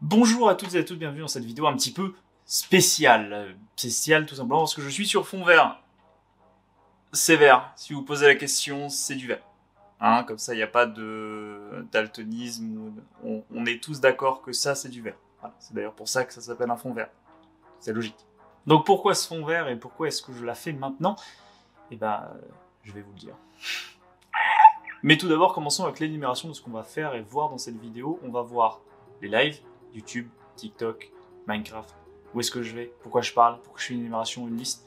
Bonjour à toutes et à tous, bienvenue dans cette vidéo un petit peu spéciale. Spéciale tout simplement parce que je suis sur fond vert. C'est vert. Si vous posez la question, c'est du vert. Hein, comme ça, il n'y a pas de daltonisme. On est tous d'accord que ça, c'est du vert. Voilà. C'est d'ailleurs pour ça que ça s'appelle un fond vert. C'est logique. Donc pourquoi ce fond vert et pourquoi est-ce que je la fais maintenant? Eh ben, je vais vous le dire. Mais tout d'abord, commençons avec l'énumération de ce qu'on va faire et voir dans cette vidéo. On va voir les lives, YouTube, TikTok, Minecraft, où est-ce que je vais, pourquoi je parle, pourquoi je fais une énumération, une liste.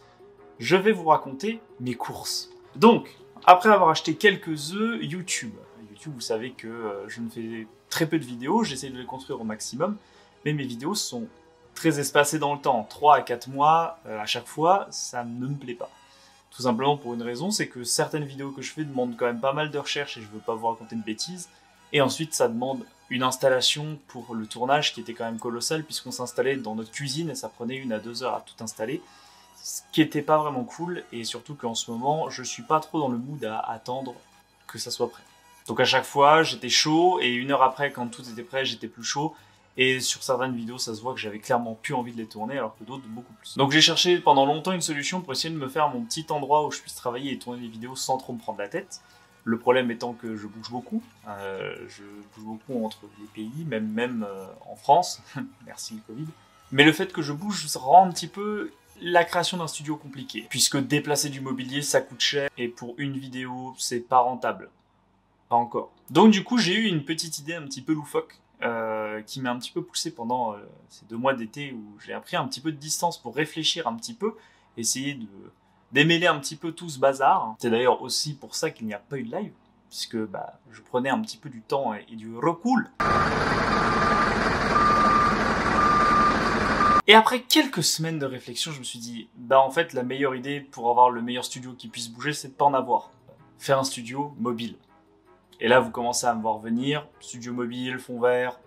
Je vais vous raconter mes courses. Donc, après avoir acheté quelques œufs, YouTube. YouTube, vous savez que je ne fais très peu de vidéos, j'essaie de les construire au maximum, mais mes vidéos sont très espacées dans le temps, 3 à 4 mois à chaque fois, ça ne me plaît pas. Tout simplement pour une raison, c'est que certaines vidéos que je fais demandent quand même pas mal de recherche et je veux pas vous raconter de bêtises. Et ensuite, ça demande une installation pour le tournage qui était quand même colossal puisqu'on s'installait dans notre cuisine et ça prenait 1 à 2 heures à tout installer. Ce qui était pas vraiment cool et surtout qu'en ce moment, je suis pas trop dans le mood à attendre que ça soit prêt. Donc à chaque fois, j'étais chaud et 1 heure après, quand tout était prêt, j'étais plus chaud. Et sur certaines vidéos, ça se voit que j'avais clairement plus envie de les tourner, alors que d'autres beaucoup plus. Donc j'ai cherché pendant longtemps une solution pour essayer de me faire mon petit endroit où je puisse travailler et tourner les vidéos sans trop me prendre la tête. Le problème étant que je bouge beaucoup. Je bouge beaucoup entre les pays, même en France. Merci le Covid. Mais le fait que je bouge rend un petit peu la création d'un studio compliquée. Puisque déplacer du mobilier, ça coûte cher. Et pour une vidéo, c'est pas rentable. Pas encore. Donc du coup, j'ai eu une petite idée un petit peu loufoque. Qui m'a un petit peu poussé pendant ces 2 mois d'été où j'ai appris un petit peu de distance pour réfléchir un petit peu, essayer de démêler un petit peu tout ce bazar. C'est d'ailleurs aussi pour ça qu'il n'y a pas eu de live, puisque je prenais un petit peu du temps et du recul. Et après quelques semaines de réflexion, je me suis dit, en fait, la meilleure idée pour avoir le meilleur studio qui puisse bouger, c'est de pas en avoir. Faire un studio mobile. Et là, vous commencez à me voir venir, studio mobile, fond vert,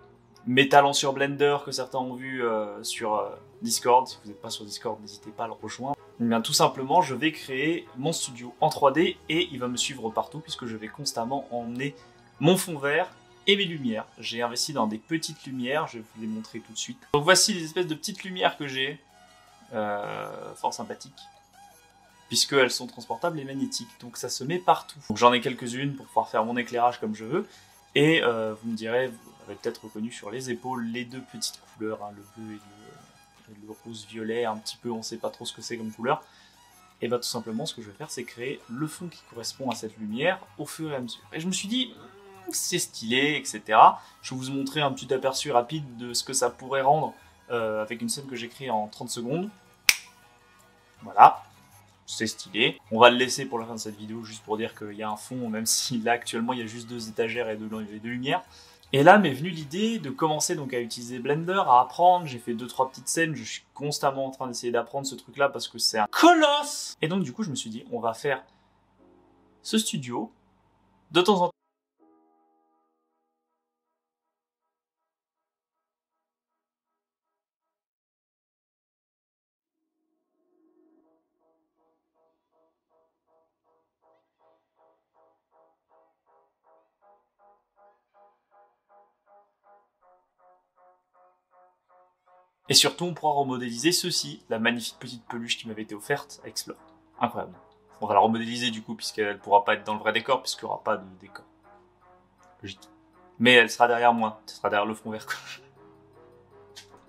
mes talents sur Blender que certains ont vu sur Discord. Si vous n'êtes pas sur Discord, n'hésitez pas à le rejoindre. Eh bien, tout simplement, je vais créer mon studio en 3D et il va me suivre partout puisque je vais constamment emmener mon fond vert et mes lumières. J'ai investi dans des petites lumières, je vais vous les montrer tout de suite. Donc voici les espèces de petites lumières que j'ai, fort sympathiques, puisqu'elles sont transportables et magnétiques, donc ça se met partout. J'en ai quelques-unes pour pouvoir faire mon éclairage comme je veux, et vous me direz, vous avez peut-être reconnu sur les épaules les 2 petites couleurs, hein, le bleu et le rose-violet, un petit peu, on sait pas trop ce que c'est comme couleur. Et tout simplement, ce que je vais faire, c'est créer le fond qui correspond à cette lumière au fur et à mesure. Et je me suis dit, c'est stylé, etc. Je vais vous montrer un petit aperçu rapide de ce que ça pourrait rendre avec une scène que j'ai créée en 30 secondes. Voilà. C'est stylé. On va le laisser pour la fin de cette vidéo, juste pour dire qu'il y a un fond, même si là actuellement il y a juste 2 étagères et 2 lumières. Et là m'est venue l'idée de commencer donc à utiliser Blender, à apprendre. J'ai fait 2-3 petites scènes, je suis constamment en train d'essayer d'apprendre ce truc là parce que c'est un colosse. Et donc du coup je me suis dit, on va faire ce studio de temps en temps. Et surtout, on pourra remodéliser ceci, la magnifique petite peluche qui m'avait été offerte à Explore. Incroyable. On va la remodéliser du coup, puisqu'elle pourra pas être dans le vrai décor, puisqu'il n'y aura pas de décor. Logique. Mais elle sera derrière moi, elle sera derrière le fond vert.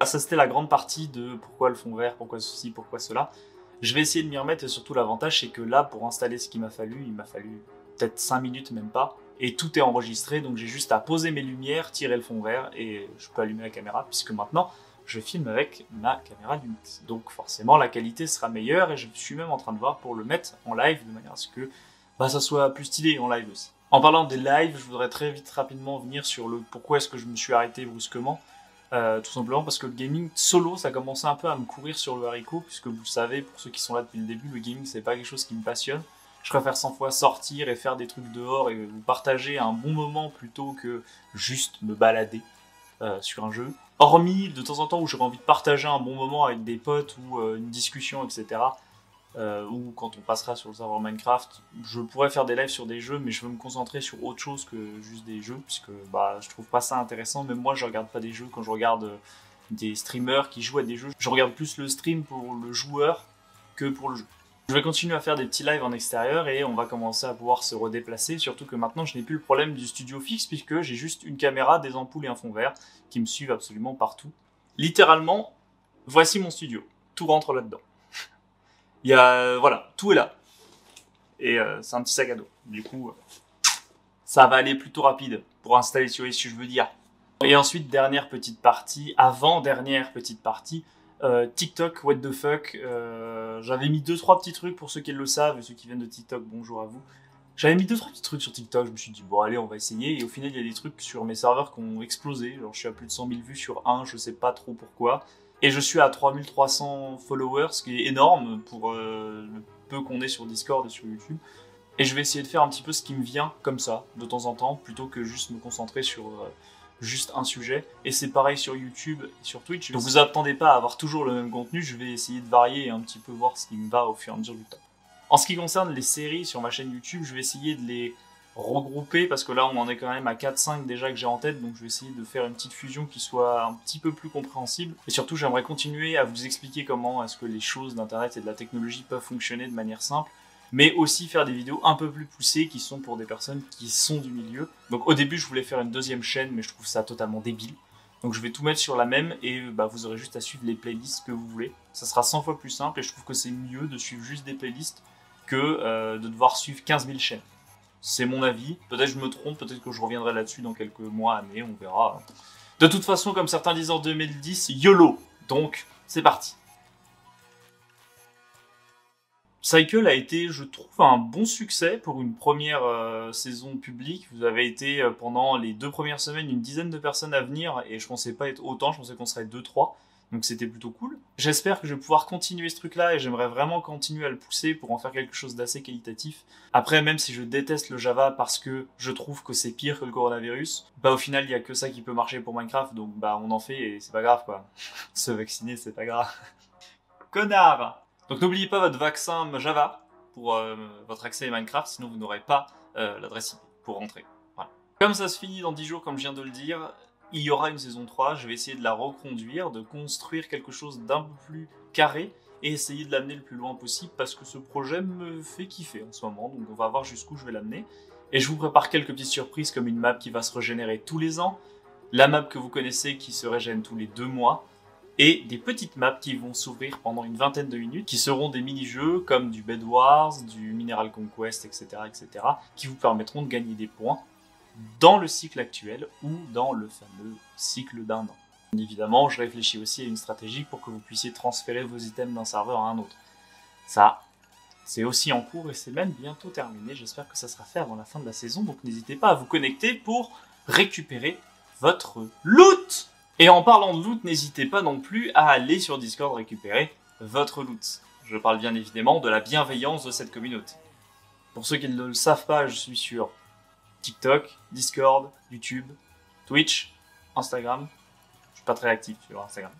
Ça, c'était la grande partie de pourquoi le fond vert, pourquoi ceci, pourquoi cela. Je vais essayer de m'y remettre, et surtout l'avantage, c'est que là, pour installer ce qu'il m'a fallu, il m'a fallu peut-être 5 minutes, même pas. Et tout est enregistré, donc j'ai juste à poser mes lumières, tirer le fond vert, et je peux allumer la caméra, puisque maintenant, je filme avec ma caméra Lumix. Donc forcément, la qualité sera meilleure, et je suis même en train de voir pour le mettre en live, de manière à ce que ça soit plus stylé en live aussi. En parlant des lives, je voudrais très vite, rapidement venir sur le pourquoi est-ce que je me suis arrêté brusquement. Tout simplement parce que le gaming solo, ça commençait un peu à me courir sur le haricot, puisque vous le savez, pour ceux qui sont là depuis le début, le gaming, c'est pas quelque chose qui me passionne. Je préfère 100 fois sortir et faire des trucs dehors et vous partager un bon moment plutôt que juste me balader sur un jeu. Hormis de temps en temps où j'aurais envie de partager un bon moment avec des potes ou une discussion, etc. ou quand on passera sur le serveur Minecraft, je pourrais faire des lives sur des jeux, mais je veux me concentrer sur autre chose que juste des jeux, puisque bah, je trouve pas ça intéressant. Même moi, je regarde pas des jeux quand je regarde des streamers qui jouent à des jeux. Je regarde plus le stream pour le joueur que pour le jeu. Je vais continuer à faire des petits lives en extérieur et on va commencer à pouvoir se redéplacer, surtout que maintenant je n'ai plus le problème du studio fixe puisque j'ai juste une caméra, des ampoules et un fond vert qui me suivent absolument partout. Littéralement, voici mon studio. Tout rentre là-dedans. Il y a, voilà, tout est là. Et c'est un petit sac à dos. Du coup, ça va aller plutôt rapide pour installer sur ce que je veux dire. Et ensuite, dernière petite partie, avant-dernière petite partie, TikTok, what the fuck. J'avais mis 2-3 petits trucs pour ceux qui le savent et ceux qui viennent de TikTok, bonjour à vous. J'avais mis 2-3 petits trucs sur TikTok, je me suis dit bon allez on va essayer et au final il y a des trucs sur mes serveurs qui ont explosé, genre je suis à plus de 100 000 vues sur un, je sais pas trop pourquoi. Et je suis à 3300 followers, ce qui est énorme pour le peu qu'on est sur Discord et sur YouTube. Et je vais essayer de faire un petit peu ce qui me vient comme ça, de temps en temps, plutôt que juste me concentrer sur juste un sujet. Et c'est pareil sur YouTube et sur Twitch. Donc vous attendez pas à avoir toujours le même contenu, je vais essayer de varier et un petit peu voir ce qui me va au fur et à mesure du temps. En ce qui concerne les séries sur ma chaîne YouTube, je vais essayer de les regrouper parce que là on en est quand même à 4-5 déjà que j'ai en tête, donc je vais essayer de faire une petite fusion qui soit un petit peu plus compréhensible. Et surtout j'aimerais continuer à vous expliquer comment est-ce que les choses d'internet et de la technologie peuvent fonctionner de manière simple, mais aussi faire des vidéos un peu plus poussées qui sont pour des personnes qui sont du milieu. Donc au début je voulais faire une deuxième chaîne, mais je trouve ça totalement débile. Donc je vais tout mettre sur la même et bah, vous aurez juste à suivre les playlists que vous voulez. Ça sera 100 fois plus simple et je trouve que c'est mieux de suivre juste des playlists que de devoir suivre 15 000 chaînes. C'est mon avis, peut-être je me trompe, peut-être que je reviendrai là-dessus dans quelques mois, années, on verra. De toute façon, comme certains disent en 2010, YOLO. Donc, c'est parti. Cycle a été, je trouve, un bon succès pour une première saison publique. Vous avez été pendant les 2 premières semaines une dizaine de personnes à venir et je pensais pas être autant, je pensais qu'on serait 2-3. Donc c'était plutôt cool. J'espère que je vais pouvoir continuer ce truc-là et j'aimerais vraiment continuer à le pousser pour en faire quelque chose d'assez qualitatif. Après, même si je déteste le Java parce que je trouve que c'est pire que le coronavirus, bah au final il y a que ça qui peut marcher pour Minecraft, donc bah on en fait et c'est pas grave quoi. Se vacciner c'est pas grave. Connard! Donc n'oubliez pas votre vaccin Java pour votre accès à Minecraft, sinon vous n'aurez pas l'adresse IP pour rentrer. Voilà. Comme ça se finit dans 10 jours, comme je viens de le dire, il y aura une saison 3, je vais essayer de la reconduire, de construire quelque chose d'un peu plus carré et essayer de l'amener le plus loin possible parce que ce projet me fait kiffer en ce moment, donc on va voir jusqu'où je vais l'amener. Et je vous prépare quelques petites surprises comme une map qui va se régénérer tous les ans, la map que vous connaissez qui se régène tous les 2 mois, et des petites maps qui vont s'ouvrir pendant une vingtaine de minutes, qui seront des mini-jeux comme du Bed Wars, du Mineral Conquest, etc., etc., qui vous permettront de gagner des points dans le cycle actuel ou dans le fameux cycle d'un an. Bien évidemment, je réfléchis aussi à une stratégie pour que vous puissiez transférer vos items d'un serveur à un autre. Ça, c'est aussi en cours et c'est même bientôt terminé. J'espère que ça sera fait avant la fin de la saison, donc n'hésitez pas à vous connecter pour récupérer votre loot. Et en parlant de loot, n'hésitez pas non plus à aller sur Discord récupérer votre loot. Je parle bien évidemment de la bienveillance de cette communauté. Pour ceux qui ne le savent pas, je suis sur TikTok, Discord, YouTube, Twitch, Instagram. Je suis pas très actif sur Instagram.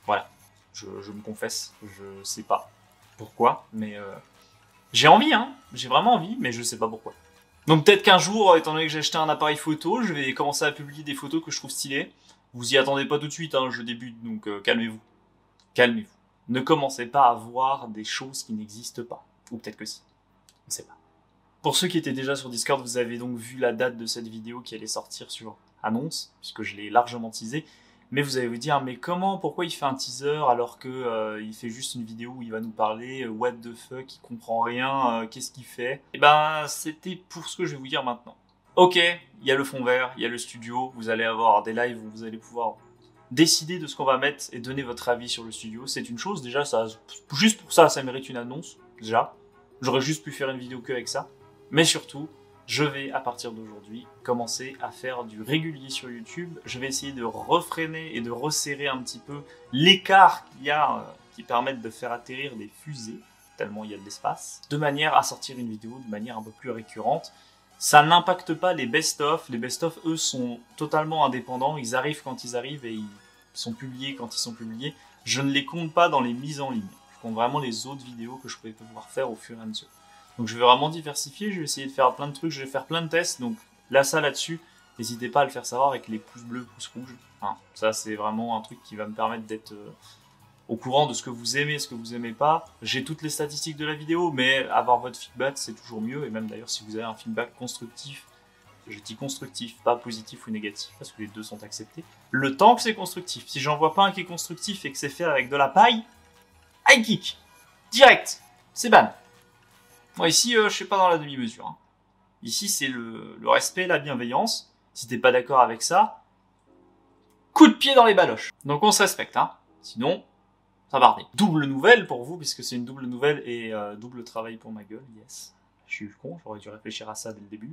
Voilà, je me confesse, je sais pas pourquoi, mais j'ai envie, hein. J'ai vraiment envie, mais je sais pas pourquoi. Donc peut-être qu'un jour, étant donné que j'ai acheté un appareil photo, je vais commencer à publier des photos que je trouve stylées. Vous y attendez pas tout de suite, hein, je débute, donc calmez-vous. Calmez-vous. Ne commencez pas à voir des choses qui n'existent pas. Ou peut-être que si. On ne sait pas. Pour ceux qui étaient déjà sur Discord, vous avez donc vu la date de cette vidéo qui allait sortir sur annonce, puisque je l'ai largement teasé. Mais vous allez vous dire, mais comment, pourquoi il fait un teaser alors que il fait juste une vidéo où il va nous parler, what the fuck, il comprend rien, qu'est-ce qu'il fait? Et ben, c'était pour ce que je vais vous dire maintenant. Ok, il y a le fond vert, il y a le studio, vous allez avoir des lives où vous allez pouvoir décider de ce qu'on va mettre et donner votre avis sur le studio. C'est une chose, déjà, ça, juste pour ça, ça mérite une annonce, déjà. J'aurais juste pu faire une vidéo que avec ça. Mais surtout, je vais, à partir d'aujourd'hui, commencer à faire du régulier sur YouTube. Je vais essayer de refréner et de resserrer un petit peu l'écart qu'il y a qui permettent de faire atterrir des fusées, tellement il y a de l'espace, de manière à sortir une vidéo de manière un peu plus récurrente. Ça n'impacte pas les best-of. Les best-of, eux, sont totalement indépendants. Ils arrivent quand ils arrivent et ils sont publiés quand ils sont publiés. Je ne les compte pas dans les mises en ligne. contre vraiment les autres vidéos que je pouvais pouvoir faire au fur et à mesure. Donc je vais vraiment diversifier, je vais essayer de faire plein de trucs, je vais faire plein de tests, donc là ça là-dessus, n'hésitez pas à le faire savoir avec les pouces bleus, pouces rouges. Hein, ça c'est vraiment un truc qui va me permettre d'être au courant de ce que vous aimez, ce que vous aimez pas. J'ai toutes les statistiques de la vidéo, mais avoir votre feedback c'est toujours mieux, et même d'ailleurs si vous avez un feedback constructif, je dis constructif, pas positif ou négatif, parce que les deux sont acceptés, le temps que c'est constructif. Si j'en vois pas un qui est constructif et que c'est fait avec de la paille, high kick, direct, c'est ban. Moi ici, je suis pas dans la demi-mesure. Hein. Ici, c'est le respect, la bienveillance. Si t'es pas d'accord avec ça, coup de pied dans les baloches. Donc on se respecte, hein. Sinon, ça va barder. Double nouvelle pour vous, puisque c'est une double nouvelle et double travail pour ma gueule, yes. Je suis con, j'aurais dû réfléchir à ça dès le début.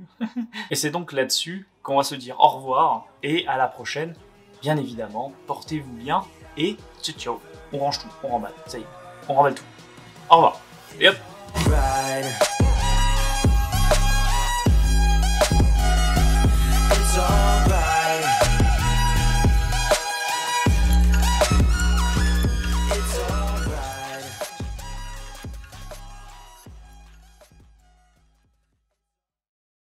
Et c'est donc là-dessus qu'on va se dire au revoir et à la prochaine. Bien évidemment, portez-vous bien et ciao ciao. On range tout, on remballe, ça y est, on remballe tout. Au revoir. Et hop.